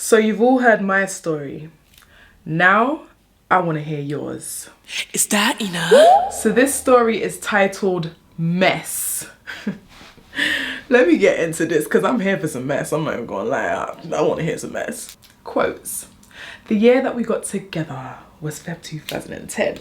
So you've all heard my story. Now, I want to hear yours. Is that enough? So this story is titled Mess. Let me get into this because I'm here for some mess. I'm not even gonna lie. I want to hear some mess. Quotes. The year that we got together was Feb 2010.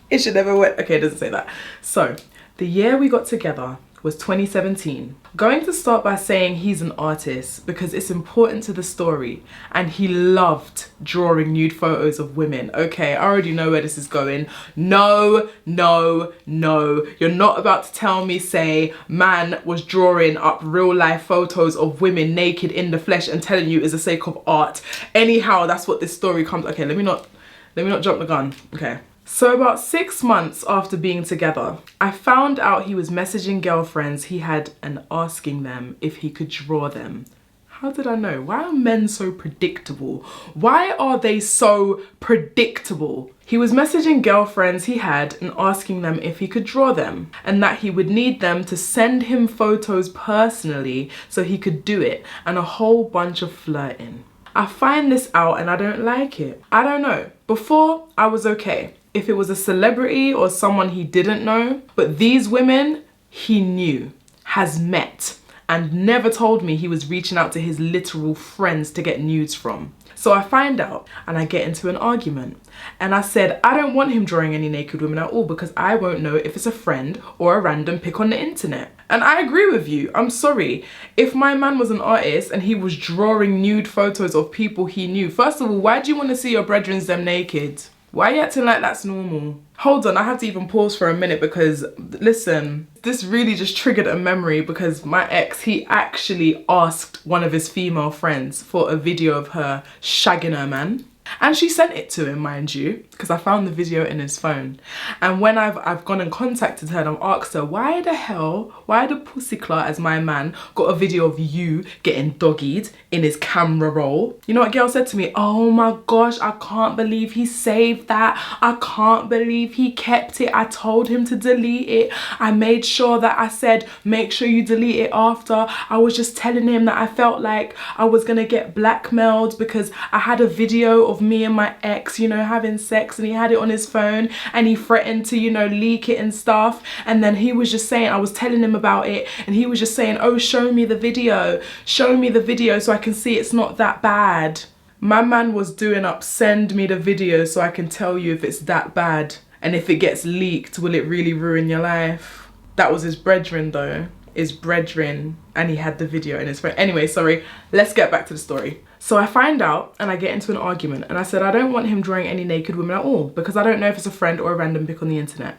It should never went. Okay, it doesn't say that. So, the year we got together was 2017. Going to start by saying he's an artist because it's important to the story, and he loved drawing nude photos of women. Okay, I already know where this is going. No. You're not about to tell me, say, man was drawing up real life photos of women naked in the flesh and telling you it's the sake of art. Anyhow, that's what this story comes. Okay, let me not jump the gun. Okay. So about 6 months after being together, I found out he was messaging girlfriends he had and asking them if he could draw them. How did I know? Why are men so predictable? Why are they so predictable? He was messaging girlfriends he had and asking them if he could draw them, and that he would need them to send him photos personally so he could do it, and a whole bunch of flirting. I find this out and I don't like it. I don't know. Before, I was okay if it was a celebrity or someone he didn't know, but these women he knew, has met, and never told me he was reaching out to his literal friends to get nudes from. So I find out and I get into an argument, and I said I don't want him drawing any naked women at all because I won't know if it's a friend or a random pic on the internet. And I agree with you. I'm sorry. If my man was an artist and he was drawing nude photos of people he knew, first of all, why do you want to see your brethren them naked? Why are you acting like that's normal? Hold on, I have to even pause for a minute because, listen, this really just triggered a memory because my ex, he actually asked one of his female friends for a video of her shagging her man. And she sent it to him, mind you, because I found the video in his phone. And when I've gone and contacted her and I've asked her, why the pussyclat as my man got a video of you getting doggied in his camera roll? You know what girl said to me? Oh my gosh, I can't believe he saved that. I can't believe he kept it. I told him to delete it. I made sure that I said, make sure you delete it after. I was just telling him that I felt like I was gonna get blackmailed because I had a video of me and my ex, you know, having sex, and he had it on his phone and he threatened to, you know, leak it and stuff. And then he was just saying, I was telling him about it and he was just saying, oh, show me the video so I can see it's not that bad. My man was doing up, send me the video so I can tell you if it's that bad, and if it gets leaked, will it really ruin your life? That was his brethren though, his brethren, and he had the video in his phone. Anyway, sorry, let's get back to the story. So I find out and I get into an argument, and I said I don't want him drawing any naked women at all because I don't know if it's a friend or a random pic on the internet.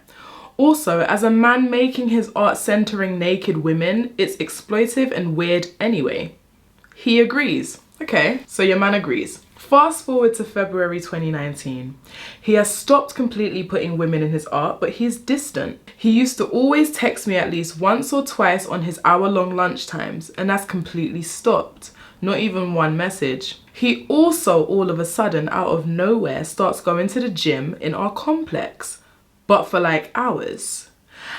Also, as a man making his art centering naked women, it's exploitive and weird anyway. He agrees. Okay, so your man agrees. Fast forward to February 2019. He has stopped completely putting women in his art, but he's distant. He used to always text me at least once or twice on his hour-long lunch times, and that's completely stopped. Not even one message. He also all of a sudden out of nowhere starts going to the gym in our complex, but for like hours.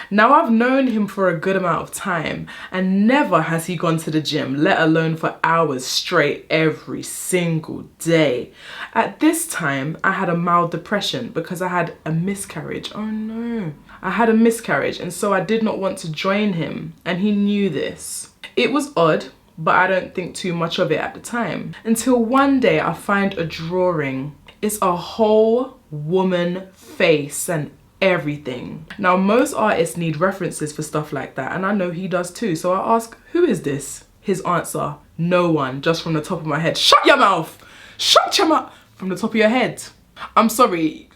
Now I've known him for a good amount of time and never has he gone to the gym, let alone for hours straight every single day. At this time, I had a mild depression because I had a miscarriage. Oh no. I had a miscarriage, and so I did not want to join him, and he knew this. It was odd, but I don't think too much of it at the time. Until one day I find a drawing. It's a whole woman face and everything. Now most artists need references for stuff like that, and I know he does too. So I ask, who is this? His answer, no one, just from the top of my head. Shut your mouth! Shut your mouth! From the top of your head. I'm sorry,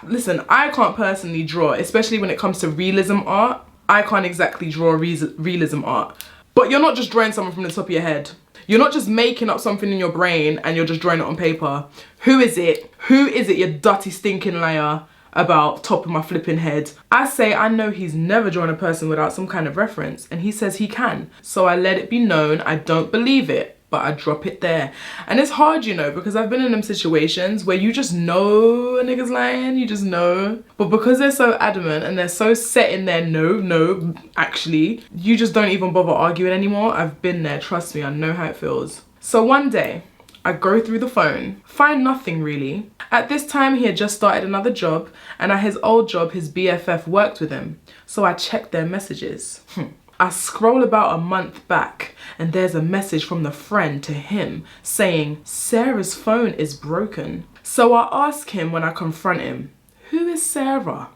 listen, I can't personally draw, especially when it comes to realism art. I can't exactly draw realism art. But you're not just drawing someone from the top of your head. You're not just making up something in your brain and you're just drawing it on paper. Who is it? Who is it, you dirty stinking liar, about top of my flipping head? I say I know he's never drawn a person without some kind of reference, and he says he can. So I let it be known I don't believe it, but I drop it there. And it's hard, you know, because I've been in them situations where you just know a nigga's lying, you just know. But because they're so adamant and they're so set in their no, actually, you just don't even bother arguing anymore. I've been there, trust me, I know how it feels. So one day, I go through the phone, find nothing really. At this time, he had just started another job, and at his old job, his BFF worked with him. So I checked their messages. I scroll about a month back, and there's a message from the friend to him saying, Sarah's phone is broken. So I ask him when I confront him, who is Sarah?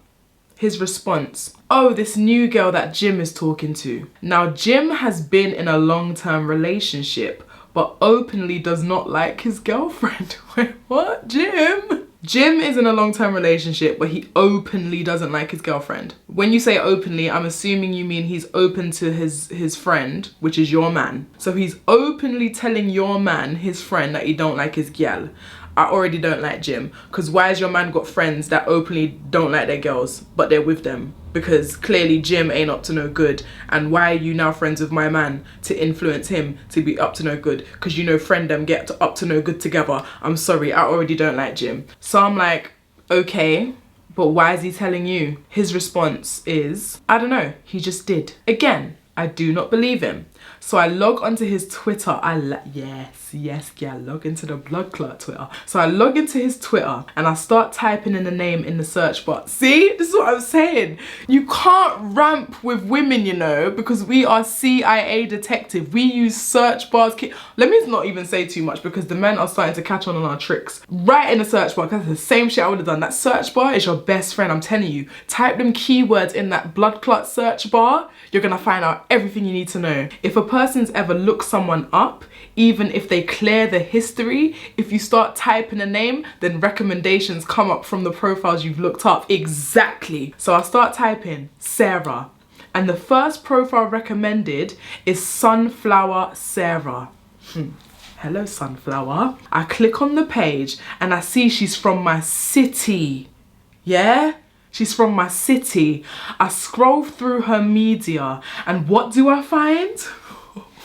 His response, oh, this new girl that Jim is talking to. Now, Jim has been in a long-term relationship, but openly does not like his girlfriend. Wait, what? Jim? Jim is in a long-term relationship, but he openly doesn't like his girlfriend. When you say openly, I'm assuming you mean he's open to his friend, which is your man. So he's openly telling your man, his friend, that he don't like his gal. I already don't like Jim, because why has your man got friends that openly don't like their girls, but they're with them? Because clearly Jim ain't up to no good, and why are you now friends with my man to influence him to be up to no good? Because you know friend them get to up to no good together. I'm sorry, I already don't like Jim. So I'm like, okay, but why is he telling you? His response is, I don't know, he just did. Again, I do not believe him. So I log onto his Twitter. Log into the blood clot Twitter. So I log into his Twitter and I start typing in the name in the search bar. See, this is what I'm saying. You can't ramp with women, you know, because we are CIA detective. We use search bars. Let me not even say too much because the men are starting to catch on our tricks. Right in the search bar, because that's the same shit I would have done. That search bar is your best friend, I'm telling you. Type them keywords in that blood clot search bar. You're gonna find out everything you need to know. If a person's ever looked someone up, even if they clear the history, if you start typing a name, then recommendations come up from the profiles you've looked up. Exactly. So I start typing Sarah, and the first profile recommended is Sunflower Sarah. Hello, Sunflower. I click on the page and I see she's from my city. Yeah? She's from my city. I scroll through her media and what do I find?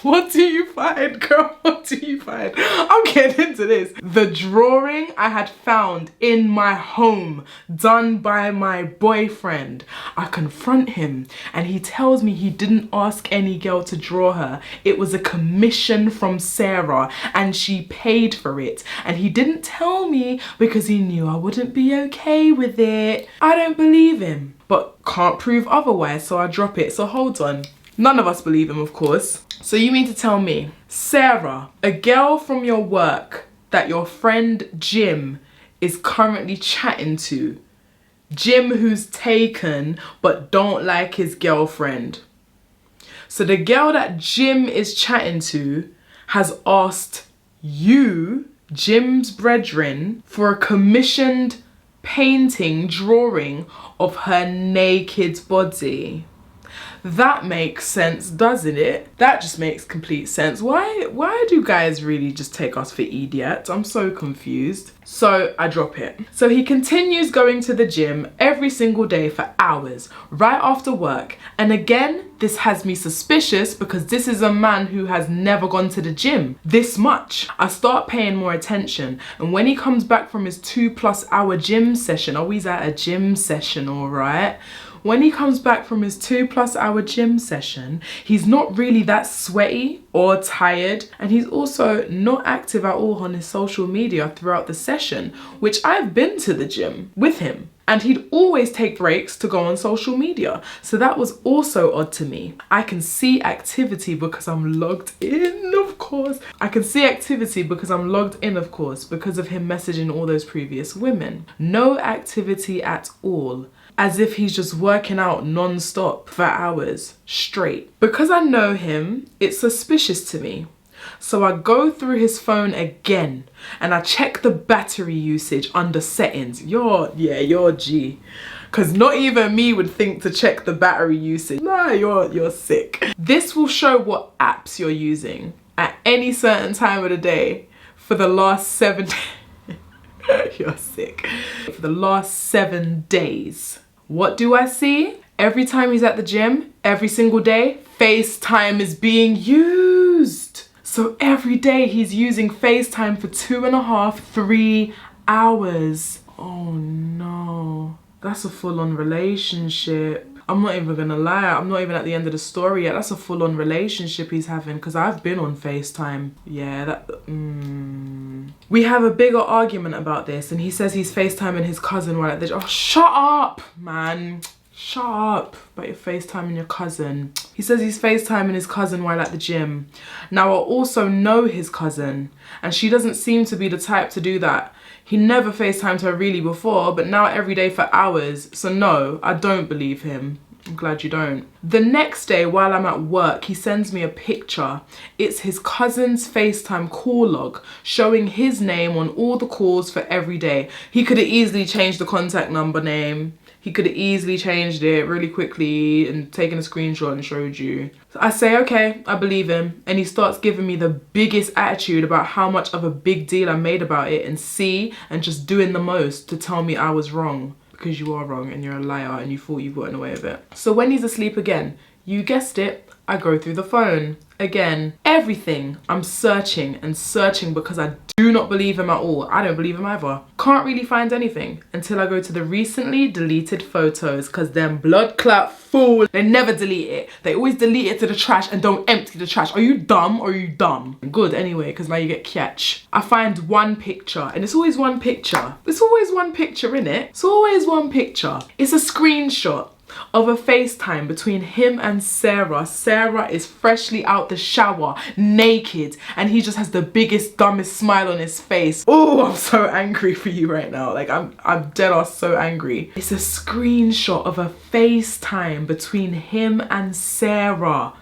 What do you find, girl? What do you find? I'm getting into this. The drawing I had found in my home, done by my boyfriend. I confront him and he tells me he didn't ask any girl to draw her. It was a commission from Sarah and she paid for it. And he didn't tell me because he knew I wouldn't be okay with it. I don't believe him, but can't prove otherwise, so I drop it. So hold on. None of us believe him, of course. So you mean to tell me, Sarah, a girl from your work that your friend Jim is currently chatting to, Jim who's taken but don't like his girlfriend. So the girl that Jim is chatting to has asked you, Jim's brethren, for a commissioned painting, drawing of her naked body. That makes sense, doesn't it? That just makes complete sense. Why do guys really just take us for idiots? I'm so confused. So I drop it. So he continues going to the gym every single day for hours, right after work. And again, this has me suspicious because this is a man who has never gone to the gym this much. I start paying more attention. And when he comes back from his 2+ hour gym session, oh, he's at a gym session, all right? When he comes back from his 2+ hour gym session, he's not really that sweaty or tired, and he's also not active at all on his social media throughout the session, which I've been to the gym with him. And he'd always take breaks to go on social media. So that was also odd to me. I can see activity because I'm logged in, of course. Because of him messaging all those previous women. No activity at all. As if he's just working out non-stop for hours straight. Because I know him, it's suspicious to me. So I go through his phone again and I check the battery usage under settings. You're G. Because not even me would think to check the battery usage. Nah, you're sick. This will show what apps you're using at any certain time of the day for the last 7 days. You're sick. For the last 7 days. What do I see? Every time he's at the gym, every single day, FaceTime is being used. So every day he's using FaceTime for 2.5, 3 hours. Oh no. That's a full-on relationship. I'm not even gonna lie, I'm not even at the end of the story yet. That's a full-on relationship he's having, because I've been on FaceTime. Yeah, we have a bigger argument about this, and he says he's FaceTiming his cousin while at the gym. Oh, shut up, man. Shut up about your FaceTiming your cousin. He says he's FaceTiming his cousin while at the gym. Now, I also know his cousin, and she doesn't seem to be the type to do that. He never FaceTimed her really before, but now every day for hours. So no, I don't believe him. I'm glad you don't. The next day, while I'm at work, he sends me a picture. It's his cousin's FaceTime call log showing his name on all the calls for every day. He could have easily changed the contact number name. He could have easily changed it really quickly and taken a screenshot and showed you. So I say, okay, I believe him. And he starts giving me the biggest attitude about how much of a big deal I made about it, and just doing the most to tell me I was wrong. Because you are wrong and you're a liar and you thought you've gotten away with it. So when he's asleep again, you guessed it, I go through the phone. Again, everything. I'm searching and searching because I do not believe him at all. I don't believe him either. Can't really find anything until I go to the recently deleted photos, because them blood clot fool, they never delete it. They always delete it to the trash and don't empty the trash. Are you dumb or are you dumb? Good anyway, because now you get catch. I find one picture, and it's always one picture. It's always one picture, innit? It's always one picture. It's a screenshot of a FaceTime between him and Sarah. Sarah is freshly out the shower, naked, and he just has the biggest, dumbest smile on his face. Oh, I'm so angry for you right now. Like, I'm dead ass so angry. It's a screenshot of a FaceTime between him and Sarah.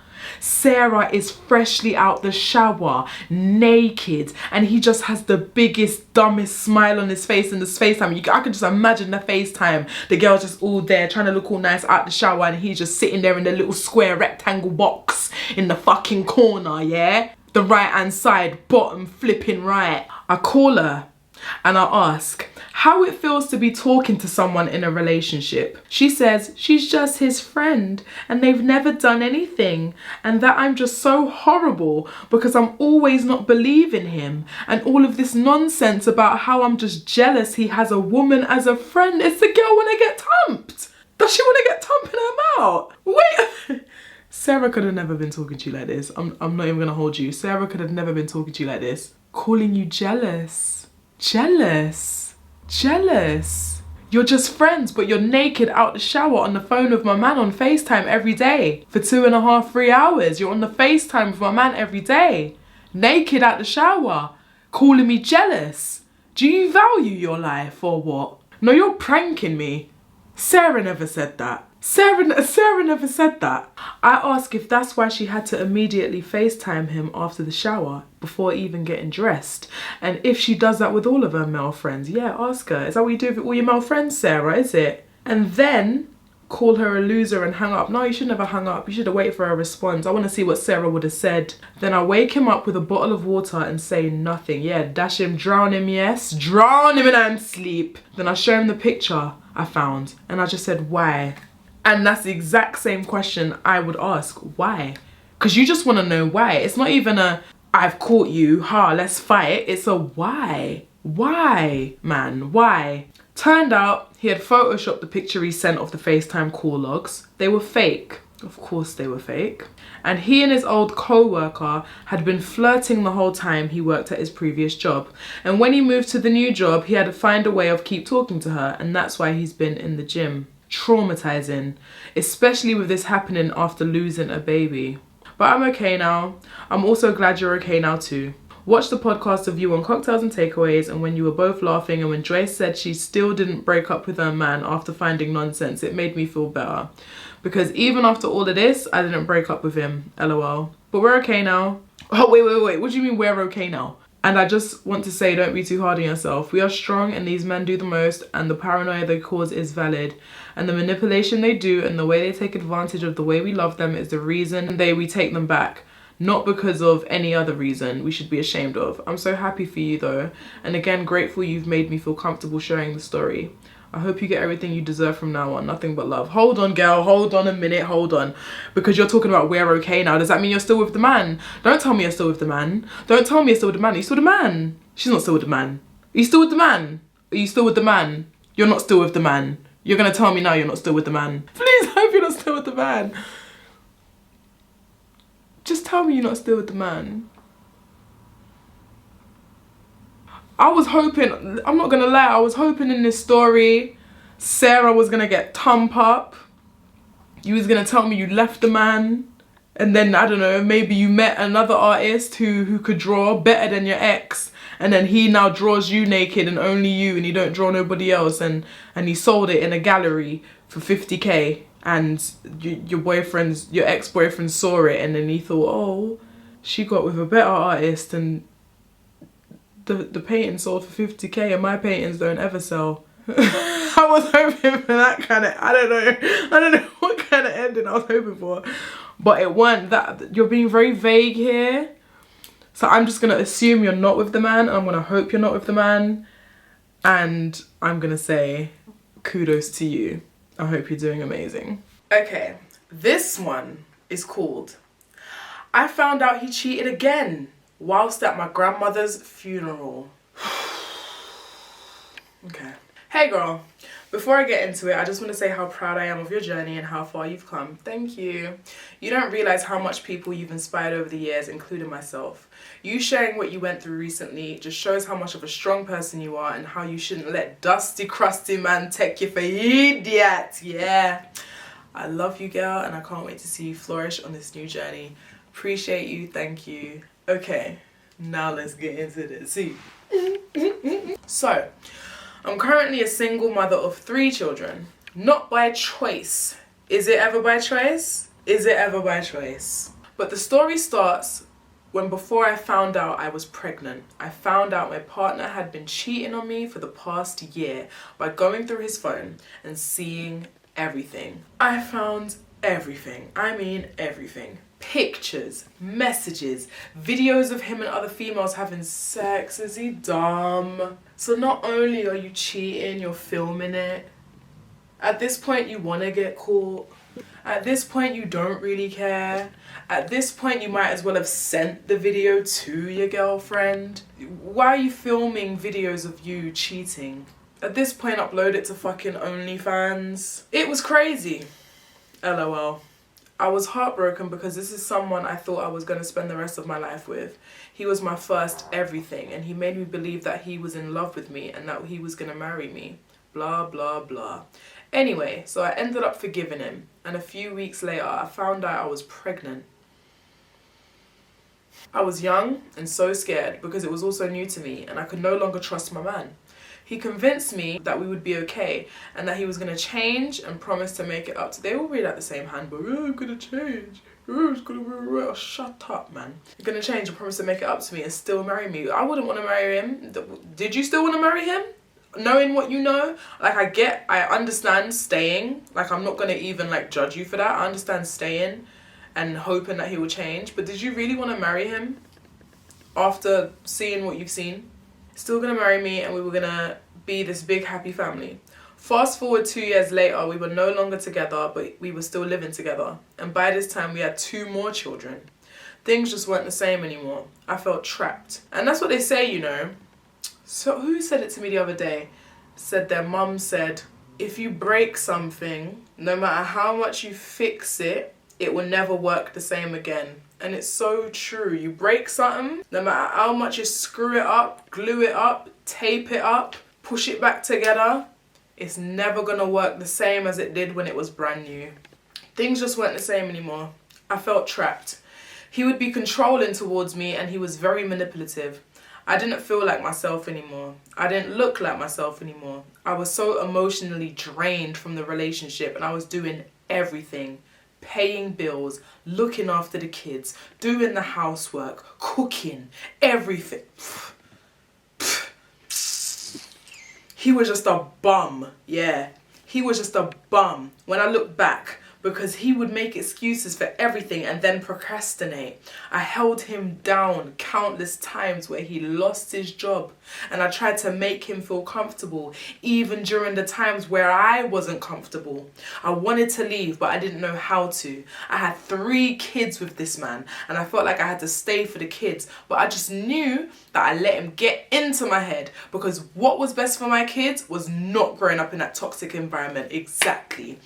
Sarah is freshly out the shower, naked, and he just has the biggest, dumbest smile on his face in this FaceTime. I can just imagine the FaceTime. The girl's just all there trying to look all nice out the shower, and he's just sitting there in the little square rectangle box in the fucking corner, yeah? The right hand side, bottom flipping right. I call her and I ask how it feels to be talking to someone in a relationship. She says she's just his friend and they've never done anything, and that I'm just so horrible because I'm always not believing him, and all of this nonsense about how I'm just jealous he has a woman as a friend. It's the girl when I get thumped. Does she want to get thumped in her mouth? Wait. Sarah could have never been talking to you like this. I'm not even gonna hold you. Sarah could have never been talking to you like this. Calling you jealous. Jealous. Jealous. You're just friends, but you're naked out the shower on the phone with my man on FaceTime every day for 2.5, 3 hours. You're on the FaceTime with my man every day, naked out the shower, calling me jealous. Do you value your life or what? No, you're pranking me. Sarah never said that. Sarah never said that. I ask if that's why she had to immediately FaceTime him after the shower before even getting dressed. And if she does that with all of her male friends. Yeah, ask her. Is that what you do with all your male friends, Sarah? Is it? And then call her a loser and hang up. No, you should never hang up. You should have waited for a response. I want to see what Sarah would have said. Then I wake him up with a bottle of water and say nothing. Yeah, dash him, drown him, yes. Drown him in I'm sleep. Then I show him the picture I found and I just said, why? And that's the exact same question I would ask. Why? Because you just want to know why. It's not even a, I've caught you, ha, let's fight. It's a why. Why, man, why? Turned out he had photoshopped the picture he sent of the FaceTime call logs. They were fake. Of course they were fake. And he and his old co-worker had been flirting the whole time he worked at his previous job. And when he moved to the new job, he had to find a way of keep talking to her. And that's why he's been in the gym. Traumatizing, especially with this happening after losing a baby. But I'm okay now. I'm also glad you're okay now too. Watched the podcast of you on Cocktails and Takeaways, and when you were both laughing and when Joyce said she still didn't break up with her man after finding nonsense, it made me feel better. Because even after all of this, I didn't break up with him, lol. But we're okay now. Oh, wait, what do you mean we're okay now? And I just want to say, don't be too hard on yourself. We are strong and these men do the most, and the paranoia they cause is valid. And the manipulation they do and the way they take advantage of the way we love them is the reason we take them back. Not because of any other reason we should be ashamed of. I'm so happy for you though. And again, grateful you've made me feel comfortable sharing the story. I hope you get everything you deserve from now on. Nothing but love. Hold on, girl. Hold on a minute. Hold on. Because you're talking about we're okay now. Does that mean you're still with the man? Don't tell me you're still with the man. Don't tell me you're still with the man. Are you still with the man? She's not still with the man. Are you still with the man? Are you still with the man? You're not still with the man. You're going to tell me now you're not still with the man. Please, I hope you're not still with the man. Just tell me you're not still with the man. I was hoping, I'm not gonna lie, I was hoping in this story, Sarah was gonna get thump up. You was gonna tell me you left the man. And then, I don't know, maybe you met another artist who could draw better than your ex. And then he now draws you naked and only you, and he don't draw nobody else. And he sold it in a gallery for 50k. And your ex-boyfriend saw it, and then he thought, oh, she got with a better artist, and the painting sold for 50k, and my paintings don't ever sell. I was hoping for that kind of, I don't know what kind of ending I was hoping for. But it weren't that. You're being very vague here. So I'm just going to assume you're not with the man. I'm going to hope you're not with the man. And I'm going to say kudos to you. I hope you're doing amazing. Okay, this one is called I Found Out He Cheated Again Whilst at My Grandmother's Funeral. Okay. Hey girl, before I get into it, I just want to say how proud I am of your journey and how far you've come. Thank you. You don't realise how much people you've inspired over the years, including myself. You sharing what you went through recently just shows how much of a strong person you are and how you shouldn't let dusty, crusty man take you for idiot. Yeah. I love you, girl, and I can't wait to see you flourish on this new journey. Appreciate you. Thank you. Okay, now let's get into this. See. So, I'm currently a single mother of 3 children. Not by choice. Is it ever by choice? Is it ever by choice? But the story starts when before I found out I was pregnant. I found out my partner had been cheating on me for the past year by going through his phone and seeing everything. I found everything. I mean everything. Pictures, messages, videos of him and other females having sex. Is he dumb? So not only are you cheating, you're filming it. At this point you want to get caught. At this point you don't really care. At this point you might as well have sent the video to your girlfriend. Why are you filming videos of you cheating? At this point upload it to fucking OnlyFans. It was crazy. LOL. I was heartbroken because this is someone I thought I was going to spend the rest of my life with. He was my first everything, and he made me believe that he was in love with me and that he was going to marry me. Blah, blah, blah. Anyway, so I ended up forgiving him, and a few weeks later I found out I was pregnant. I was young and so scared because it was also new to me and I could no longer trust my man. He convinced me that we would be okay and that he was going to change and promise to make it up to... They all read out the same handbook. Oh, I'm going to change. Oh, it's going to... Oh, shut up, man. You're going to change and promise to make it up to me and still marry me. I wouldn't want to marry him. Did you still want to marry him? Knowing what you know? Like, I understand staying. Like, I'm not going to even, like, judge you for that. I understand staying and hoping that he will change. But did you really want to marry him after seeing what you've seen? Still gonna marry me and we were gonna be this big happy family. Fast forward 2 years later, we were no longer together, but we were still living together. And by this time we had 2 more children. Things just weren't the same anymore. I felt trapped. And that's what they say, you know. So who said it to me the other day? Said their mum said, if you break something, no matter how much you fix it, it will never work the same again. And it's so true. You break something, no matter how much you screw it up, glue it up, tape it up, push it back together, it's never gonna work the same as it did when it was brand new. Things just weren't the same anymore. I felt trapped. He would be controlling towards me and he was very manipulative. I didn't feel like myself anymore. I didn't look like myself anymore. I was so emotionally drained from the relationship and I was doing everything. Paying bills, looking after the kids, doing the housework, cooking, everything. He was just a bum, yeah. He was just a bum when I look back because he would make excuses for everything and then procrastinate. I held him down countless times where he lost his job and I tried to make him feel comfortable even during the times where I wasn't comfortable. I wanted to leave but I didn't know how to. I had 3 kids with this man and I felt like I had to stay for the kids, but I just knew that I let him get into my head because what was best for my kids was not growing up in that toxic environment. Exactly.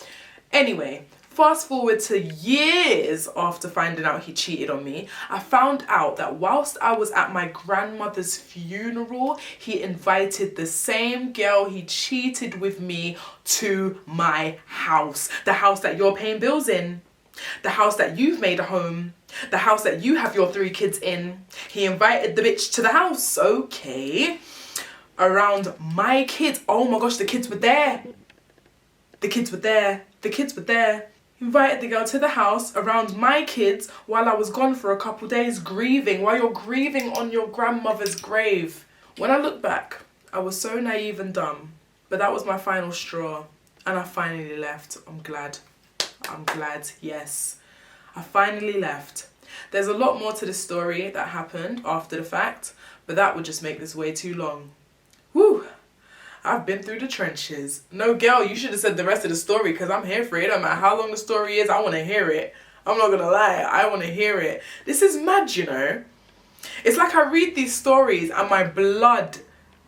Anyway, Fast forward to years after finding out he cheated on me, I found out that whilst I was at my grandmother's funeral, he invited the same girl he cheated with me to my house. The house that you're paying bills in. The house that you've made a home. The house that you have your 3 kids in. He invited the bitch to the house, okay. Around my kids. Oh my gosh, the kids were there. The kids were there. The kids were there. Invited the girl to the house around my kids while I was gone for a couple days grieving. While you're grieving on your grandmother's grave. When I look back, I was so naive and dumb. But that was my final straw. And I finally left. I'm glad. I'm glad, yes. I finally left. There's a lot more to the story that happened after the fact, but that would just make this way too long. Whew. I've been through the trenches. No, girl, you should have said the rest of the story because I'm here for it. It don't matter how long the story is, I want to hear it. I'm not gonna lie, I want to hear it. This is mad, you know. It's like I read these stories and my blood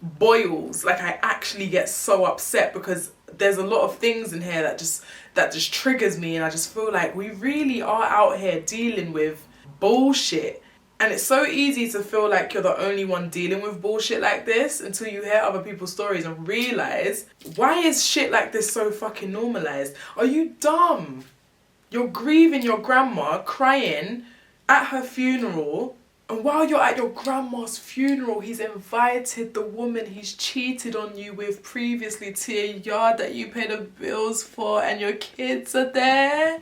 boils. Like I actually get so upset because there's a lot of things in here that just triggers me, and I just feel like we really are out here dealing with bullshit. And it's so easy to feel like you're the only one dealing with bullshit like this until you hear other people's stories and realise, why is shit like this so fucking normalised? Are you dumb? You're grieving your grandma, crying at her funeral, and while you're at your grandma's funeral, he's invited the woman he's cheated on you with previously to a yard that you pay the bills for, and your kids are there.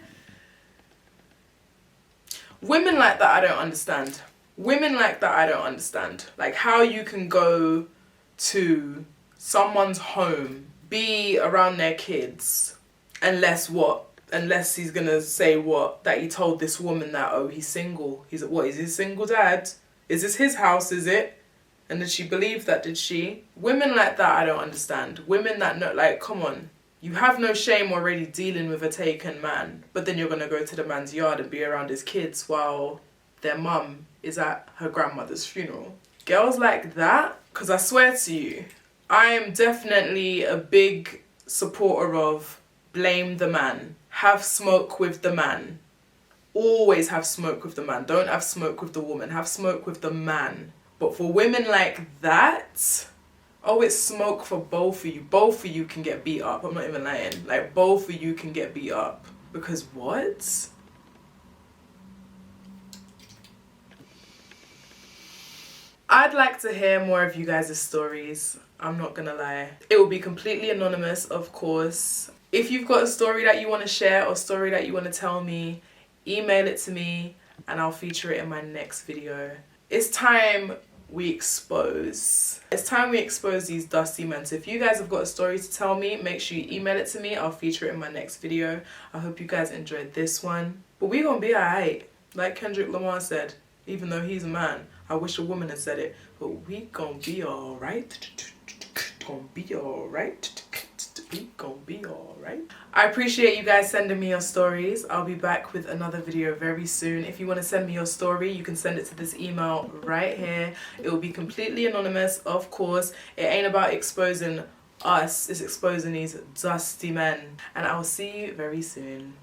Women like that, I don't understand. Women like that, I don't understand. Like how you can go to someone's home, be around their kids, unless what? Unless he's gonna say what? That he told this woman that, oh, he's single. He's what? Is he a single dad? Is this his house, is it? And did she believe that, did she? Women like that, I don't understand. Women that know, like, come on. You have no shame already dealing with a taken man, but then you're gonna go to the man's yard and be around his kids while their mum is at her grandmother's funeral. Girls like that, because I swear to you, I am definitely a big supporter of blame the man. Have smoke with the man. Always have smoke with the man. Don't have smoke with the woman. Have smoke with the man. But for women like that, oh, it's smoke for both of you. Both of you can get beat up. I'm not even lying. Like, both of you can get beat up. Because what? I'd like to hear more of you guys' stories. I'm not gonna lie. It will be completely anonymous, of course. If you've got a story that you want to share or a story that you want to tell me, email it to me and I'll feature it in my next video. It's time we expose. It's time we expose these dusty men. So if you guys have got a story to tell me, make sure you email it to me. I'll feature it in my next video. I hope you guys enjoyed this one. But we gonna be alright. Like Kendrick Lamar said, even though he's a man. I wish a woman had said it. But we gonna be alright. Gonna be alright. We gonna be alright. I appreciate you guys sending me your stories. I'll be back with another video very soon. If you want to send me your story, you can send it to this email right here. It will be completely anonymous, of course. It ain't about exposing us, it's exposing these dusty men. And I will see you very soon.